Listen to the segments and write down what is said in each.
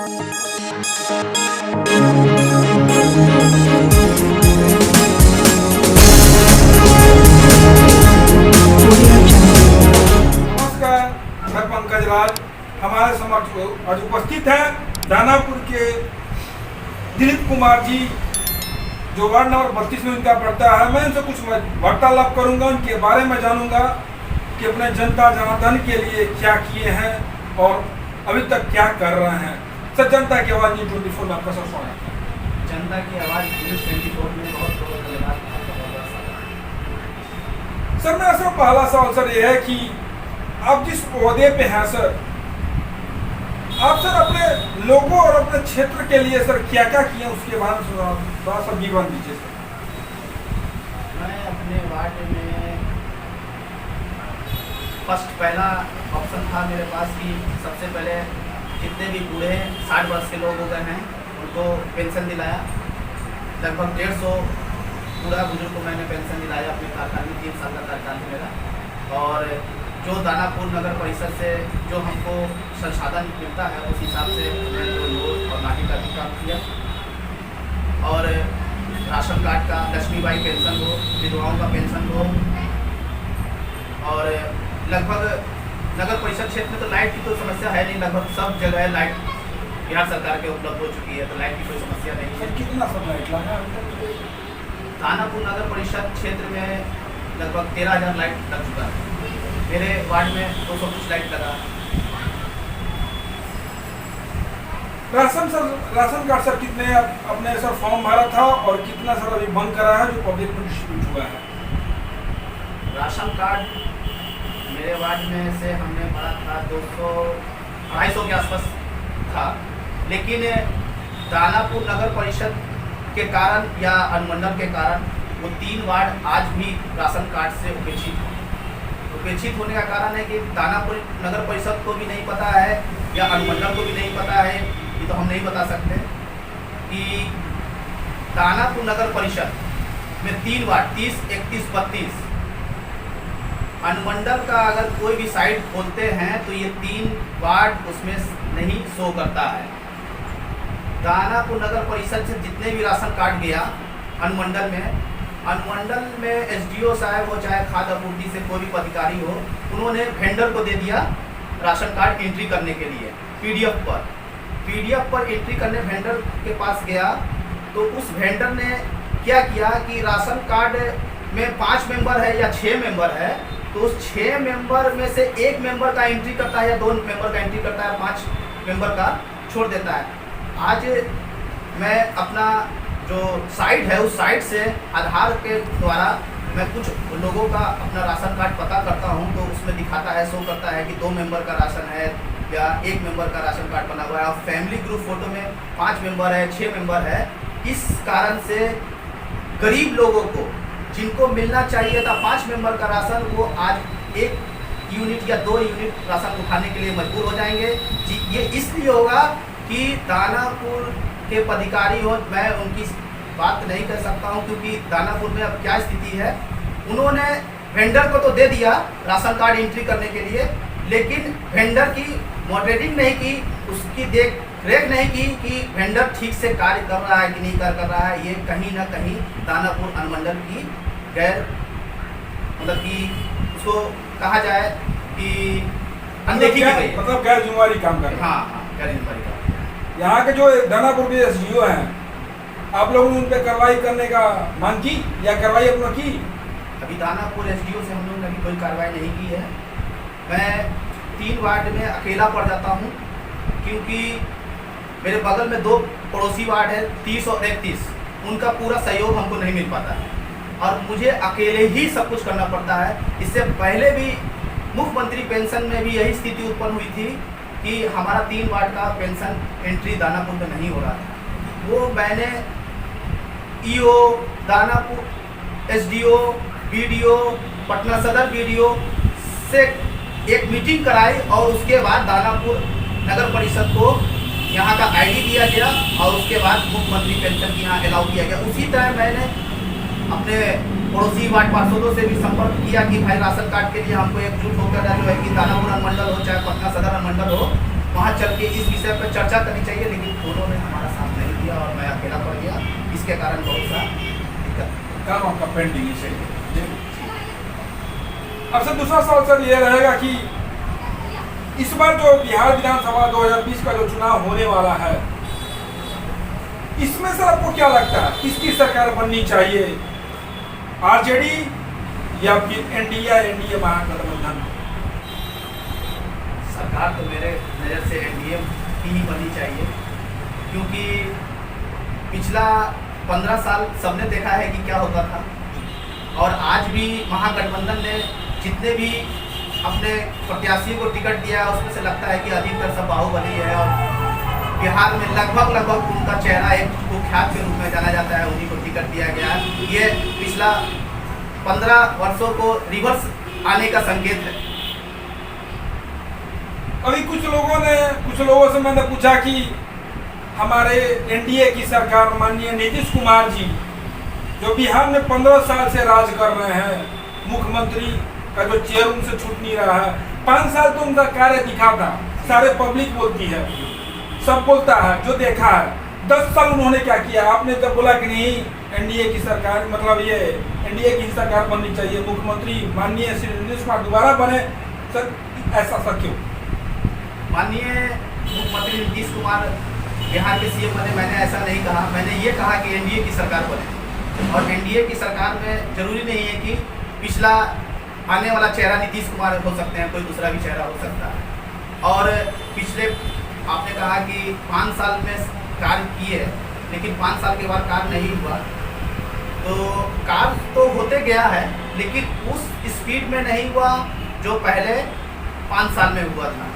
नमस्कार, मैं पंकज राज। हमारे समक्ष आज उपस्थित हैं दानापुर के दिलीप कुमार जी, जो वार्ड नंबर 32 में उनका पड़ता है। मैं इनसे कुछ वार्तालाप करूंगा, उनके बारे में जानूंगा कि अपने जनता जनार्दन के लिए क्या किए हैं और अभी तक क्या कर रहे हैं। सर, जनता की आवाज़ न्यूज़ 24 में आपका सर स्वागत है। जनता की आवाज़ न्यूज़ 24 में बहुत धन्यवाद। सर, मेरा सर पहला सवाल सर ये है कि आप जिस ओहदे पे हैं सर, आप सर अपने लोगों और अपने क्षेत्र के लिए सर क्या क्या किए उसके बारे में थोड़ा सा विवरण दीजिए सर। मैं अपने वार्ड में पहला ऑप्शन था मेरे पास कि सबसे पहले जितने भी बूढ़े 60 वर्ष के लोग हो गए हैं उनको पेंशन दिलाया। लगभग 150 बूढ़ा बुजुर्ग को मैंने पेंशन दिलाया अपने कार्यकाल में, 3 साल का कार्यकाल मेरा। और जो दानापुर नगर परिषद से जो हमको संसाधन मिलता है उस हिसाब से हमने जो रोड और नाली का भी काम किया। और राशन कार्ड का लक्ष्मीबाई पेंशन हो, विधवाओं का पेंशन हो। और लगभग नगर परिषद क्षेत्र में तो लाइट की तो समस्या है नहीं, लगभग सब जगह लाइट बिहार सरकार के उपलब्ध हो चुकी है, तो लाइट की कोई समस्या नहीं है। कितना सब लाइट लगा? दानापुर नगर परिषद क्षेत्र में लगभग 13,000 लाइट लग चुका है। मेरे वार्ड में 200 कुछ लाइट लगा। राशन कार्ड सर कितने अपने सर फॉर्म भरा था और कितना सर अभी बंद करा है जो पब्लिक में डिस्ट्रीब्यूट हुआ है? राशन कार्ड मेरे वार्ड में से हमने भरा था 200-250 के आसपास था। लेकिन दानापुर नगर परिषद के कारण या अनुमंडल के कारण वो 3 वार्ड आज भी राशन कार्ड से उपेक्षित हैं। उपेक्षित होने का कारण है कि दानापुर नगर परिषद को भी नहीं पता है या अनुमंडल को भी नहीं पता है, ये तो हम नहीं बता सकते कि दानापुर नगर परिषद में 3 वार्ड 30, 31, 32 अनुमंडल का अगर कोई भी साइट खोलते हैं तो ये 3 वार्ड उसमें नहीं शो करता है। दानापुर नगर परिषद से जितने भी राशन कार्ड गया अनुमंडल में एसडीओ साहब हो चाहे खाद्य आपूर्ति से कोई भी अधिकारी हो, उन्होंने वेंडर को दे दिया राशन कार्ड एंट्री करने के लिए पीडीएफ पर एंट्री करने वेंडर के पास गया तो उस वेंडर ने क्या किया कि राशन कार्ड में 5 मेंबर है या 6 मेंबर है, तो उस 6 मेंबर में से 1 मेंबर का एंट्री करता है या 2 मेंबर का एंट्री करता है, 5 मेंबर का छोड़ देता है। आज मैं अपना जो साइट है उस साइट से आधार के द्वारा मैं कुछ लोगों का अपना राशन कार्ड पता करता हूं तो उसमें दिखाता है, शो करता है कि 2 मेंबर का राशन है या 1 मेंबर का राशन कार्ड बना हुआ है। और फैमिली ग्रुप फोटो में 5 मेंबर है, 6 मेंबर है। इस कारण से गरीब लोगों को जिनको मिलना चाहिए था 5 मेंबर का राशन, वो आज 1 यूनिट या 2 यूनिट राशन उठाने के लिए मजबूर हो जाएंगे। ये इसलिए होगा कि दानापुर के पदाधिकारी हो, मैं उनकी बात नहीं कर सकता हूं क्योंकि दानापुर में अब क्या स्थिति है, उन्होंने वेंडर को तो दे दिया राशन कार्ड एंट्री करने के लिए, लेकिन वेंडर की मॉनिटरिंग नहीं की, उसकी देख रेख नहीं की कि वेंडर ठीक से कार्य कर रहा है कि नहीं कर रहा है। ये कहीं ना कहीं दानापुर अनुमंडल की गैर मतलब कि उसको कहा जाए कि अनदेखी की गई है, मतलब गैर जिम्मेवारी काम कर रहे हैं। हाँ, गैर जिम्मेवारी काम। यहाँ के जो दानापुर के एसडीओ हैं, आप लोगों ने उन पर कार्रवाई करने का मांग की या कार्रवाई अपना की? अभी दानापुर एसडीओ से हम लोगों ने अभी कोई कार्रवाई नहीं की है। मैं 3 वार्ड में अकेला पड़ जाता हूँ क्योंकि मेरे बगल में 2 पड़ोसी वार्ड है 30 और 31, उनका पूरा सहयोग हमको नहीं मिल पाता है और मुझे अकेले ही सब कुछ करना पड़ता है। इससे पहले भी मुख्यमंत्री पेंशन में भी यही स्थिति उत्पन्न हुई थी कि हमारा 3 वार्ड का पेंशन एंट्री दानापुर में नहीं हो रहा था। वो मैंने EO, Danapur SDO, BDO, Patna Sadar BDO से एक मीटिंग कराई और उसके बाद दानापुर नगर परिषद को यहाँ का आईडी दिया गया और उसके बाद मुख्यमंत्री पेंशन की यहाँ अलाउ किया गया। उसी तरह मैंने अपने पड़ोसी वार्ड पार्षदों से भी संपर्क किया कि भाई राशन कार्ड के लिए हमको एकजुट होकर जो है कि दानापुर अनुमंडल हो चाहे पटना सदर अनुमंडल हो, वहाँ चल के इस विषय पर चर्चा करनी चाहिए, लेकिन दोनों ने हमारा साथ नहीं दिया और मैं अकेला पड़ गया। इसके कारण बहुत सा दिक्कत काम आपका पेंडिंग ही चाहिए। अब सर दूसरा सवाल सर ये रहेगा कि इस बार जो बिहार विधानसभा 2020 का जो चुनाव होने वाला है, इसमें सर आपको क्या लगता है किसकी सरकार बननी चाहिए, आरजेडी या फिर एनडीए महागठबंधन? सरकार तो मेरे नज़र से एनडीए की ही बननी चाहिए, क्योंकि पिछला 15 साल सबने देखा है कि क्या होता था। और आज भी महागठबंधन ने जितने भी अपने प्रत्याशियों को टिकट दिया है, उसमें से लगता है कि अधिकतर सब बाहुबली है। और बिहार में लगभग उनका चेहरा एक कुख्यात के रूप में जाना जाता है, उन्हीं को टिकट दिया गया है। ये पिछला 15 वर्षों को रिवर्स आने का संकेत है। अभी कुछ लोगों से मैंने पूछा कि हमारे एनडीए की सरकार माननीय नीतीश कुमार जी जो बिहार में 15 साल से राज कर रहे हैं, मुख्यमंत्री का जो चेयर उनसे छूट नहीं रहा है। 5 साल तो उनका कार्य दिखा था, सारे पब्लिक बोलती है, सब बोलता है जो देखा है। 10 साल उन्होंने क्या किया? आपने जब बोला कि नहीं एनडीए की सरकार, मतलब ये एनडीए की सरकार बननी चाहिए, मुख्यमंत्री माननीय श्री नीतीश कुमार दोबारा बने, सर ऐसा सर क्यों? माननीय मुख्यमंत्री नीतीश कुमार बिहार के सीएम बने, मैंने ऐसा नहीं कहा। मैंने ये कहा कि एनडीए की सरकार बने। और एनडीए की सरकार में जरूरी नहीं है कि पिछला आने वाला चेहरा नीतीश कुमार हो सकते हैं, कोई दूसरा भी चेहरा हो सकता है। और पिछले आपने कहा कि 5 साल में कार्य किए, लेकिन 5 साल के बाद कार्य नहीं हुआ। तो कार्य तो होते गया है, लेकिन उस स्पीड में नहीं हुआ जो पहले 5 साल में हुआ था।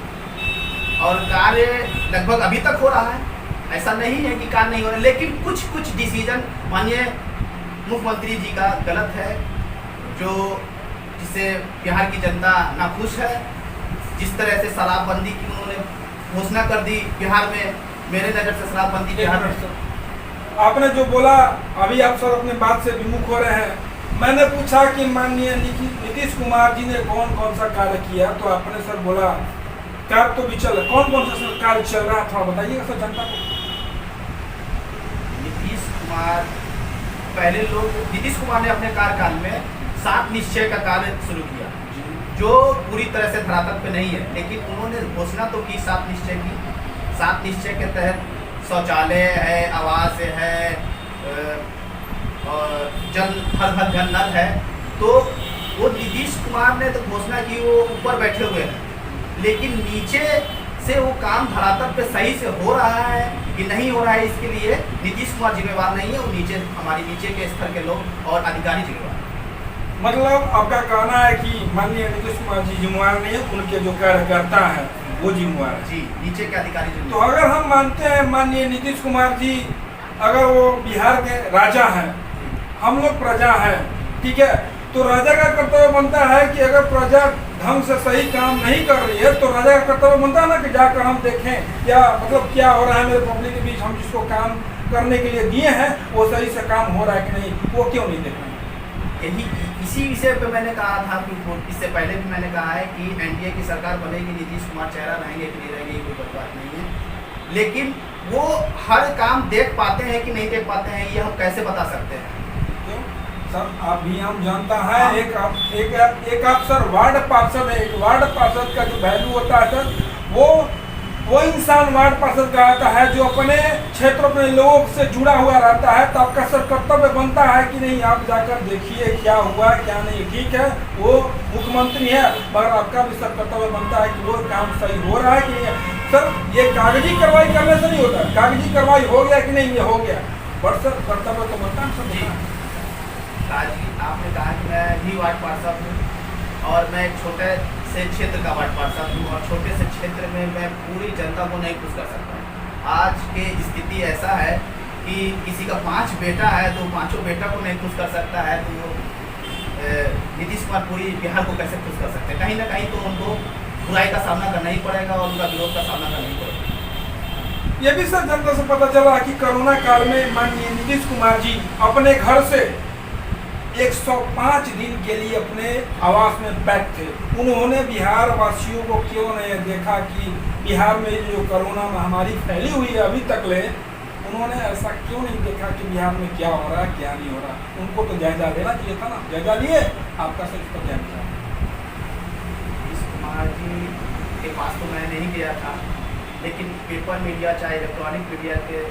और कार्य लगभग अभी तक हो रहा है, ऐसा नहीं है कि कार्य नहीं हो रहा है, लेकिन कुछ डिसीजन माननीय मुख्यमंत्री जी का गलत है, जो जिससे बिहार की जनता नाखुश है। जिस तरह से शराबबंदी की उन्होंने घोषणा कर दी बिहार में, मेरे नज़र से शराबबंदी बिहार में। आपने जो बोला अभी आप सर अपने बात से विमुख हो रहे हैं। मैंने पूछा कि माननीय नीतीश कुमार जी ने कौन कौन सा कार्य किया, तो आपने सर बोला कार्य तो भी चल, कौन कौन सा कार्य चल रहा है, थोड़ा बताइएगा सर जनता को। नीतीश कुमार ने अपने कार्यकाल में 7 निश्चय का कार्य शुरू किया, जो पूरी तरह से धरातल पे नहीं है, लेकिन उन्होंने घोषणा तो की 7 निश्चय की। 7 निश्चय के तहत शौचालय है, आवास है, जल हर घर नल है। तो वो नीतीश कुमार ने तो घोषणा की, वो ऊपर बैठे हुए हैं, लेकिन नीचे से वो काम धरातल पे सही से हो रहा है कि नहीं हो रहा है, इसके लिए नीतीश कुमार जिम्मेवार नहीं है। वो नीचे हमारे नीचे के स्तर के लोग और अधिकारी जिम्मेवार। मतलब आपका कहना है कि माननीय नीतीश कुमार जी जिम्मेवार नहीं है, उनके जो कार्यकर्ता है वो जिम्मेवार है। जी, नीचे के अधिकारी जिम्मेवार। तो अगर हम मानते हैं माननीय नीतीश कुमार जी अगर वो बिहार के राजा हैं, हम लोग प्रजा हैं, ठीक है, तो राजा का कर्तव्य बनता है कि अगर प्रजा ढंग से सही काम नहीं कर रही है तो राजा का कर्तव्य बनता है ना कि जाकर हम देखें क्या मतलब क्या हो रहा है मेरे पब्लिक के बीच, हम जिसको काम करने के लिए दिए हैं वो सही से काम हो रहा है कि नहीं, वो क्यों नहीं देख रहे? यही इसी विषय पे मैंने कहा था कि इससे पहले भी मैंने कहा है कि एनडीए की सरकार बनेगी, नीतीश कुमार चेहरा रहेंगे कि नहीं रहेंगे, कोई बात नहीं है, लेकिन वो हर काम देख पाते हैं कि नहीं देख पाते हैं, ये हम कैसे बता सकते हैं? सर अभी हम जानता है एक आप सर वार्ड पार्षद है, एक वार्ड पार्षद का जो वैल्यू होता है सर, वो इंसान वार्ड पार्षद का आता है जो अपने क्षेत्र में लोगों से जुड़ा हुआ रहता है। तो आपका सर कर्तव्य बनता है कि नहीं आप जाकर देखिए क्या हुआ क्या नहीं। ठीक है वो मुख्यमंत्री है, मगर आपका भी सर कर्तव्य बनता है कि वो काम सही हो रहा है कि नहीं। सर ये कागजी कार्रवाई करने से नहीं होता, कागजी कार्रवाई हो गया कि नहीं ये हो गया, बट सर कर्तव्य तो बनता है सर। आपने कहा कि मैं भी वार्ड पार्षद हूँ और मैं एक छोटे से क्षेत्र का वार्ड पार्षद हूँ, और छोटे से क्षेत्र में मैं पूरी जनता को नहीं खुश कर सकता। आज की स्थिति ऐसा है कि किसी का 5 बेटा है तो 5 बेटा को नहीं खुश कर सकता है, तो नीतीश कुमार पूरी बिहार को कैसे खुश कर सकते हैं? कहीं ना कहीं तो उनको बुराई का सामना करना ही पड़ेगा और उनका विरोध का सामना करना ही पड़ेगा। ये भी सर जनता से पता चला कि कोरोना काल में माननीय नीतीश कुमार जी अपने घर से 105 दिन के लिए अपने आवास में बैठ थे। उन्होंने बिहार वासियों को क्यों नहीं देखा कि बिहार में जो कोरोना महामारी फैली हुई है अभी तक ले, उन्होंने ऐसा क्यों नहीं देखा कि बिहार में क्या हो रहा है क्या नहीं हो रहा? उनको तो जायजा लेना चाहिए था ना। जायजा लिए? आपका सर इस पर क्या विचार? नीतीश कुमार जी के पास तो मैं नहीं गया था, लेकिन पेपर मीडिया चाहे इलेक्ट्रॉनिक मीडिया के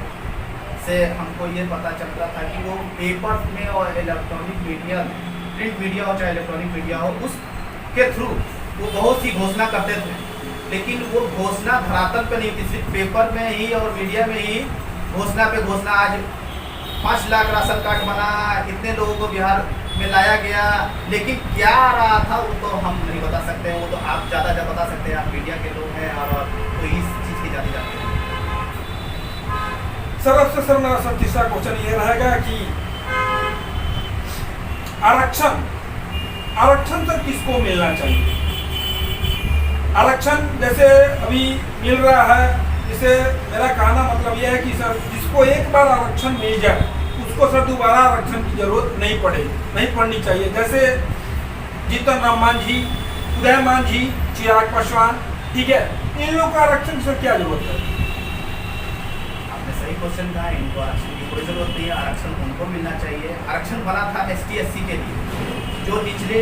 से हमको ये पता चलता था कि वो पेपर में और इलेक्ट्रॉनिक मीडिया में, प्रिंट मीडिया हो चाहे इलेक्ट्रॉनिक मीडिया हो, उसके थ्रू वो बहुत सी घोषणा करते थे, लेकिन वो घोषणा धरातल पे नहीं थी। सिर्फ पेपर में ही और मीडिया में ही घोषणा पे घोषणा। आज 5 लाख राशन कार्ड बना, इतने लोगों को बिहार में लाया गया, लेकिन क्या आ रहा था वो तो हम नहीं बता सकते हैं। वो तो आप ज़्यादा बता सकते हैं, आप मीडिया के लोग हैं और तो इस चीज़ की ज़्यादा जानते हैं। सर अब से सर मेरा सर तीसरा क्वेश्चन ये रहेगा कि आरक्षण सर किसको मिलना चाहिए? आरक्षण जैसे अभी मिल रहा है, इसे मेरा कहना मतलब यह है कि सर जिसको एक बार आरक्षण मिल जाए उसको सर दोबारा आरक्षण की जरूरत नहीं पड़नी चाहिए। जैसे जीतन राम मांझी, उदय मांझी, चिराग पासवान, ठीक है, इन लोगों का आरक्षण की सर क्या जरूरत है? आपने सही क्वेश्चन कहा, इनको आरक्षण की कोई जरूरत नहीं है, आरक्षण उनको मिलना चाहिए। आरक्षण बना था ST/SC के लिए, जो निचले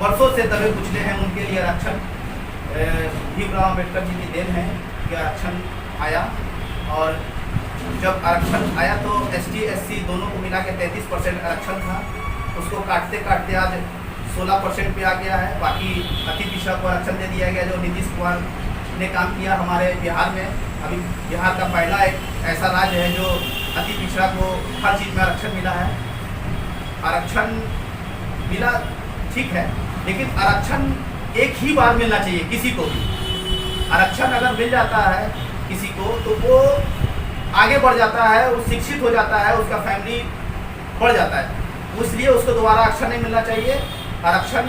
वर्षों से दबे कुचले हैं, उनके लिए आरक्षण भीमराव अम्बेडकर जी की देन है कि आरक्षण आया। और जब आरक्षण आया तो ST/SC दोनों को मिला के 33% आरक्षण था, उसको काटते काटते आज 16% पे आ गया है। बाकी अति पिछड़ा को आरक्षण दे दिया गया, जो नीतीश कुमार ने काम किया हमारे बिहार में। अभी बिहार का पहला एक ऐसा राज्य है जो अति पिछड़ा को हर चीज़ में आरक्षण मिला है। आरक्षण मिला ठीक है, लेकिन आरक्षण एक ही बार मिलना चाहिए किसी को भी। आरक्षण अगर मिल जाता है किसी को तो वो आगे बढ़ जाता है, वो शिक्षित हो जाता है, उसका फैमिली बढ़ जाता है, इसलिए उसको दोबारा आरक्षण नहीं मिलना चाहिए। आरक्षण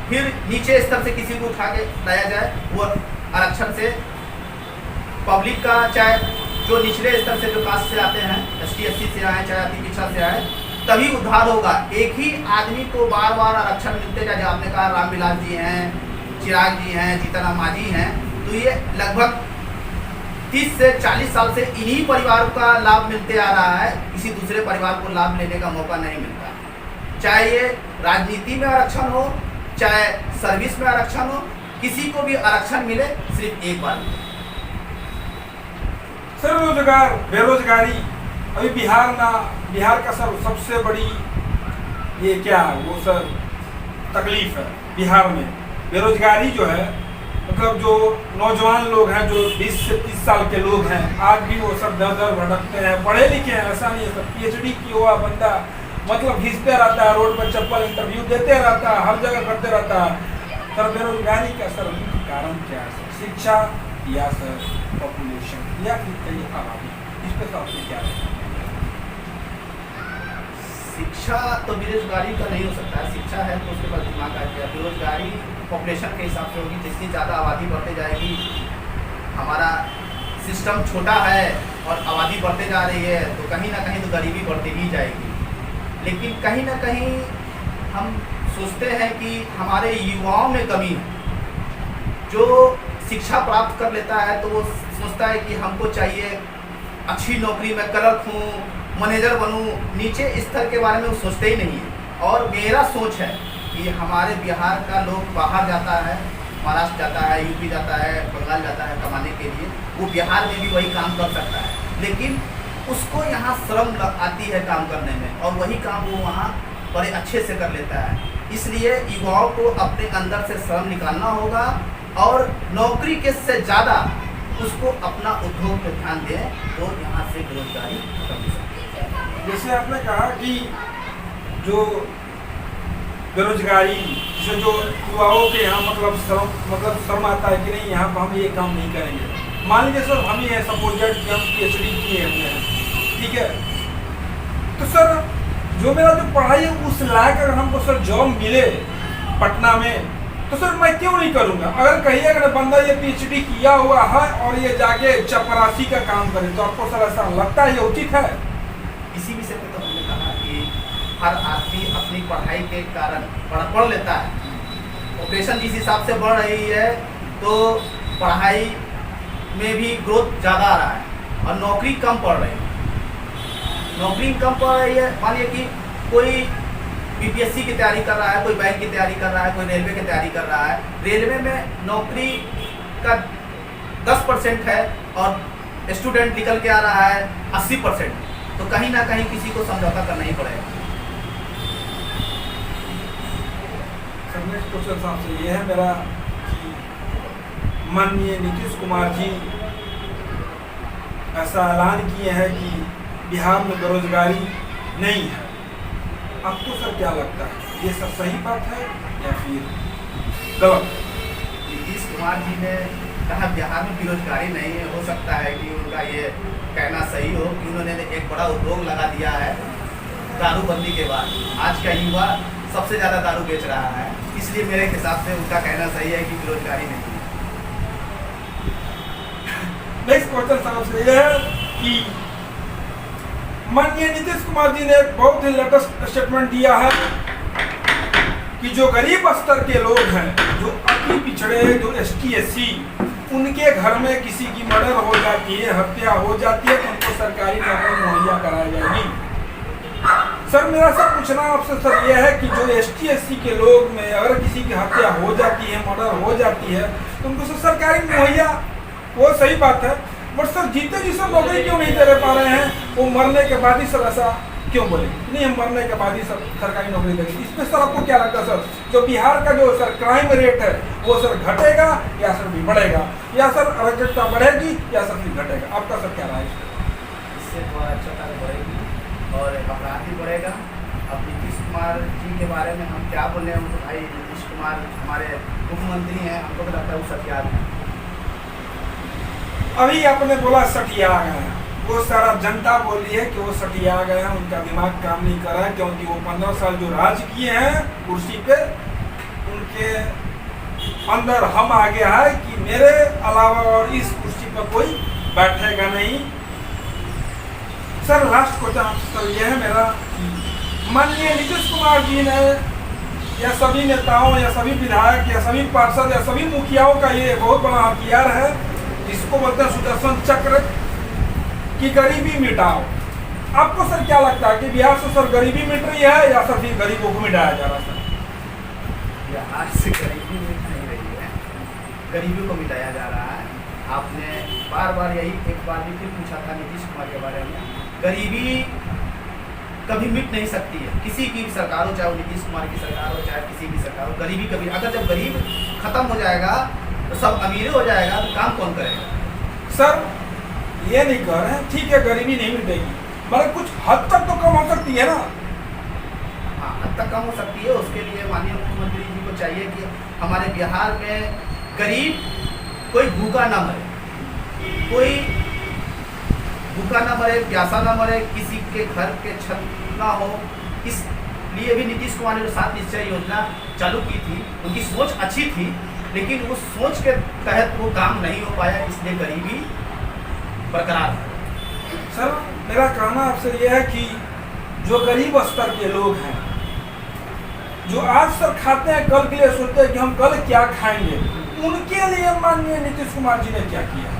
फिर नीचे स्तर से किसी को उठा के लाया जाए, वो आरक्षण से पब्लिक का, चाहे जो निचले स्तर से जो कास्ट से आते हैं, ST/SC से आए चाहे अति पिछड़ा से आए, तभी उद्धार होगा। एक ही आदमी को बार बार आरक्षण मिलते जाए, आपने कहा रामविलास जी हैं, चिराग जी हैं, जीतन राम मांझी हैं, तो ये लगभग 30 से 40 साल से इन्हीं परिवारों का लाभ मिलते आ रहा है, किसी दूसरे परिवार को लाभ लेने का मौका नहीं मिलता। चाहे ये राजनीति में आरक्षण हो, चाहे सर्विस में आरक्षण हो, किसी को भी आरक्षण मिले सिर्फ एक बार मिले। सर बेरोजगारी अभी बिहार का सर सबसे बड़ी ये क्या वो सर तकलीफ है बिहार में। बेरोजगारी जो है, मतलब जो नौजवान लोग हैं, जो 20 से 30 साल के लोग हैं, आज भी वो सब दर भटकते हैं। पढ़े लिखे हैं, ऐसा नहीं है सर, PhD किया हुआ बंदा मतलब घिसते रहता है, रोड पर चप्पल इंटरव्यू देते रहता है, हर जगह करते रहता है। सर बेरोजगारी का सर मुख्य कारण क्या है? सर शिक्षा या सर पॉपुलेशन या फिर कई आबादी, इस पर तो आपने क्या है? शिक्षा तो बेरोजगारी का नहीं हो सकता है। शिक्षा है तो उसके पास दिमाग आ गया। बेरोजगारी पॉपुलेशन के हिसाब से होगी, जितनी ज़्यादा आबादी बढ़ते जाएगी, हमारा सिस्टम छोटा है और आबादी बढ़ते जा रही है, तो कहीं ना कहीं तो गरीबी बढ़ती ही जाएगी। लेकिन कहीं ना कहीं हम सोचते हैं कि हमारे युवाओं में कमी है। जो शिक्षा प्राप्त कर लेता है तो वो सोचता है कि हमको चाहिए अच्छी नौकरी में क्लर्क हूँ, मैनेजर बनूँ, नीचे स्तर के बारे में वो सोचते ही नहीं है। और मेरा सोच है कि हमारे बिहार का लोग बाहर जाता है, महाराष्ट्र जाता है, यूपी जाता है, बंगाल जाता है कमाने के लिए, वो बिहार में भी वही काम कर सकता है, लेकिन उसको यहाँ श्रम आती है काम करने में, और वही काम वो वहाँ बड़े अच्छे से कर लेता है। इसलिए युवाओं को अपने अंदर से श्रम निकालना होगा और नौकरी के से ज़्यादा उसको अपना उद्योग पर ध्यान दें, तो यहाँ से बेरोजगारी खत्म हो सकती है। जैसे आपने कहा कि जो बेरोजगारी से जो युवाओं के यहाँ मतलब श्रम आता है कि नहीं, यहाँ पर हम ये काम नहीं करेंगे। मान लीजिए सर हम ही है, सपोजेड कि हम PhD किए हमने, ठीक है, तो सर जो मेरा जो पढ़ाई है उस लायक अगर हमको सर जॉब मिले पटना में, तो सर मैं क्यों नहीं करूँगा। अगर कहिए अगर बंदा ये PhD किया हुआ है और ये जाके चपरासी का काम करे, तो आपको सर ऐसा लगता है ये उचित है? इसी विषय पे तो हमने कहा कि हर आदमी अपनी पढ़ाई के कारण पढ़ लेता है। ऑपरेशन जिस हिसाब से बढ़ रही है, तो पढ़ाई में भी ग्रोथ ज़्यादा आ रहा है और नौकरी कम पड़ रही है। नौकरी कम पड़ रही है, मानिए कि कोई बीपीएससी की तैयारी कर रहा है, कोई बैंक की तैयारी कर रहा है, कोई रेलवे की तैयारी कर रहा है। रेलवे में नौकरी का 10% है और स्टूडेंट निकल के आ रहा है 80%, तो कहीं ना कहीं किसी को समझौता करना ही पड़ेगा। नेक्स्ट क्वेश्चन साहब से ये है मेरा कि माननीय नीतीश कुमार जी ऐसा ऐलान किए हैं कि बिहार में बेरोजगारी नहीं है। आपको सर क्या लगता है, ये सब सही बात है या फिर गलत? नीतीश कुमार जी ने कहा बिहार में बेरोजगारी नहीं है। हो सकता है कि उनका ये कहना सही हो कि उन्होंने एक बड़ा उद्योग लगा दिया है दारूबंदी के बाद। आज का युवा सबसे ज़्यादा दारू बेच रहा है, इसलिए मेरे हिसाब से उनका कहना सही है कि बेरोजगारी नहीं है। नेक्स्ट क्वेश्चन साहब से यह है कि माननीय नीतीश कुमार जी ने एक बहुत ही लेटेस्ट स्टेटमेंट दिया है कि जो गरीब स्तर के लोग हैं, जो अति पिछड़े, जो ST SC, उनके घर में किसी की मर्डर हो जाती है, हत्या हो जाती है, तो उनको सरकारी नौकरी मुहैया कराई जाएगी। सर मेरा सब पूछना आपसे सर यह है कि जो ST SC के लोग में अगर किसी की हत्या हो जाती है, मर्डर हो जाती है, तो उनको सर सरकारी मुहैया, वो सही बात है, बट सर जीते जी सब नौकरी क्यों नहीं दे पा रहे हैं? वो मरने के बाद ही सर ऐसा क्यों बोले नहीं हम मरने के बाद ही सर सरकारी नौकरी देंगे? इसमें सर आपको क्या लगता है सर, जो बिहार का जो सर क्राइम रेट है वो सर घटेगा या सर भी बढ़ेगा, या सर अराजकता बढ़ेगी या सर भी घटेगा? आपका सर क्या राय है? इससे अराजकता बढ़ेगी और अपराध भी बढ़ेगा। अब नीतीश कुमार जी के बारे में हम क्या बोल रहे हैं, तो भाई नीतीश कुमार हमारे मुख्यमंत्री हैं, हमको तो लगता है वो सत्याग है। अभी आपने बोला सटिया गए हैं, वो सारा जनता बोल रही है कि वो सटिया गए हैं, उनका दिमाग काम नहीं कर रहा है, क्योंकि वो 15 साल जो राज किए हैं कुर्सी पे, उनके अंदर हम आ गया है कि मेरे अलावा और इस कुर्सी पर कोई बैठेगा नहीं। सर लास्ट क्वेश्चन सर ये है मेरा, माननीय नीतीश कुमार जी ने या सभी नेताओं या सभी विधायक या सभी पार्षद या सभी मुखियाओं का ये बहुत बड़ा हथियार है, जिसको बोलते हैं सुदर्शन चक्र, कि गरीबी मिटाओ। आपको सर क्या लगता है कि बिहार से सर गरीबी मिट रही है या सर फिर गरीबों को मिटाया जा रहा है? बिहार से गरीबी मिट नहीं रही है, गरीबी को मिटाया जा रहा है। आपने बार बार यही एक बार भी फिर पूछा था नीतीश कुमार के बारे में। गरीबी कभी मिट नहीं सकती है, किसी की भी सरकार हो, चाहे वो नीतीश कुमार की सरकार हो चाहे किसी की सरकार हो। गरीबी कभी, अगर जब गरीब खत्म हो जाएगा तो सब अमीर हो जाएगा, तो काम कौन करेगा? सर ये नहीं कह रहे हैं, ठीक है गरीबी नहीं मिटेगी, मगर कुछ हद तक तो कम हो सकती है ना? हाँ, हद तक कम हो सकती है। उसके लिए माननीय मुख्यमंत्री जी को चाहिए कि हमारे बिहार में गरीब कोई भूखा ना मरे, कोई भूखा ना मरे, प्यासा ना मरे, किसी के घर के छत ना हो। इसलिए भी नीतीश कुमार ने जो 7 निश्चय योजना चालू की थी, उनकी सोच अच्छी थी, लेकिन उस सोच के तहत वो काम नहीं हो पाया, इसलिए गरीबी बरकरार है। सर मेरा कहना आपसे यह है कि जो गरीब स्तर के लोग हैं, जो आज सर खाते हैं कल के लिए सोचते हैं कि हम कल क्या खाएंगे, उनके लिए माननीय नीतीश कुमार जी ने क्या किया?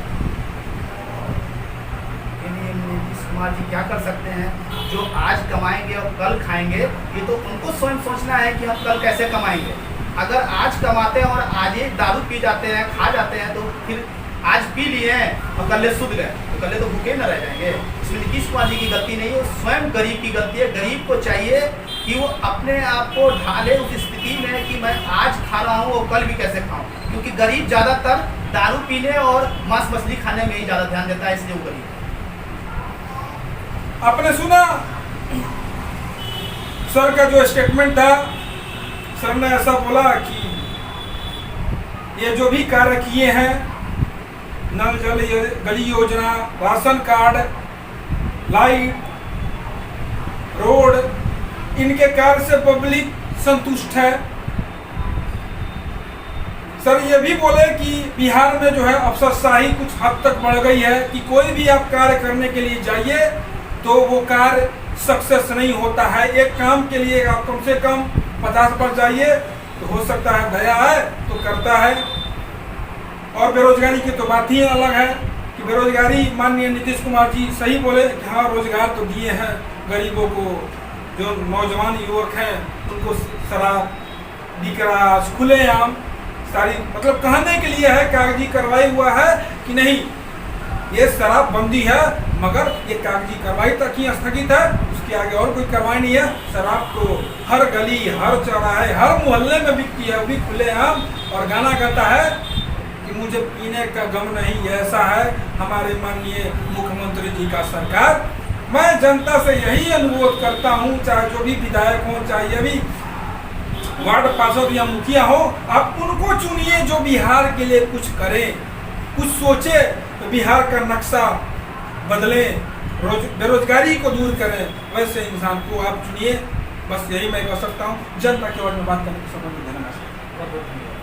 नीतीश कुमार जी क्या कर सकते हैं? जो आज कमाएंगे और कल खाएंगे, ये तो उनको स्वयं सोचना है कि हम कल कैसे कमाएंगे। अगर आज कमाते हैं और आज ही दारू पी जाते हैं, खा जाते हैं, तो फिर आज पी लिए हैं और कल सुध गए, तो कल तो भूखे न रह जाएंगे। इसमें नीतीश कुमार जी की गलती नहीं है, वो स्वयं गरीब की गलती है। गरीब को चाहिए कि वो अपने आप को ढाले उस स्थिति में कि मैं आज खा रहा हूँ और कल भी कैसे खाऊं, क्योंकि गरीब ज़्यादातर दारू पीने और मांस मछली खाने में ही ज़्यादा ध्यान देता है, इसलिए वो गरीब है। आपने सुना सर का जो स्टेटमेंट था, सर ने ऐसा बोला कि ये जो भी कार्य किए हैं, नल जल गली योजना, राशन कार्ड, लाइट, रोड, इनके कार्य से पब्लिक संतुष्ट है। सर ये भी बोले कि बिहार में जो है अफसरशाही कुछ हद तक बढ़ गई है, कि कोई भी आप कार्य करने के लिए जाइए तो वो कार्य सक्सेस नहीं होता है। एक काम के लिए आप कम से कम 50 बार जाइए तो हो सकता है दया है तो करता है। और बेरोजगारी की तो बात ही अलग है कि बेरोजगारी माननीय नीतीश कुमार जी सही बोले कि हाँ रोजगार तो दिए हैं गरीबों को, जो नौजवान युवक हैं उनको शराब बिक रहा खुलेआम, सारी मतलब कहने के लिए है कागजी कार्रवाई हुआ है कि नहीं ये शराब बंदी है, मगर ये कागजी कार्रवाई तक ही स्थगित है, उसके आगे और कोई कार्रवाई नहीं है। शराब तो हर गली हर चौराहे हर मोहल्ले में बिकती है, वो भी खुलेआम, और गाना गाता है कि मुझे पीने का गम नहीं, ऐसा है हमारे माननीय मुख्यमंत्री जी का सरकार। मैं जनता से यही अनुरोध करता हूँ, चाहे जो भी विधायक हो, चाहे ये भी वार्ड पार्षद या मुखिया हो, आप उनको चुनिए जो बिहार के लिए कुछ करें, कुछ सोचे, तो बिहार का नक्शा बदलें, बेरोजगारी को दूर करें, वैसे इंसान को आप चुनिए। बस यही मैं कह सकता हूँ। जनता के बारे में बात करने के संबंध में धन्यवाद।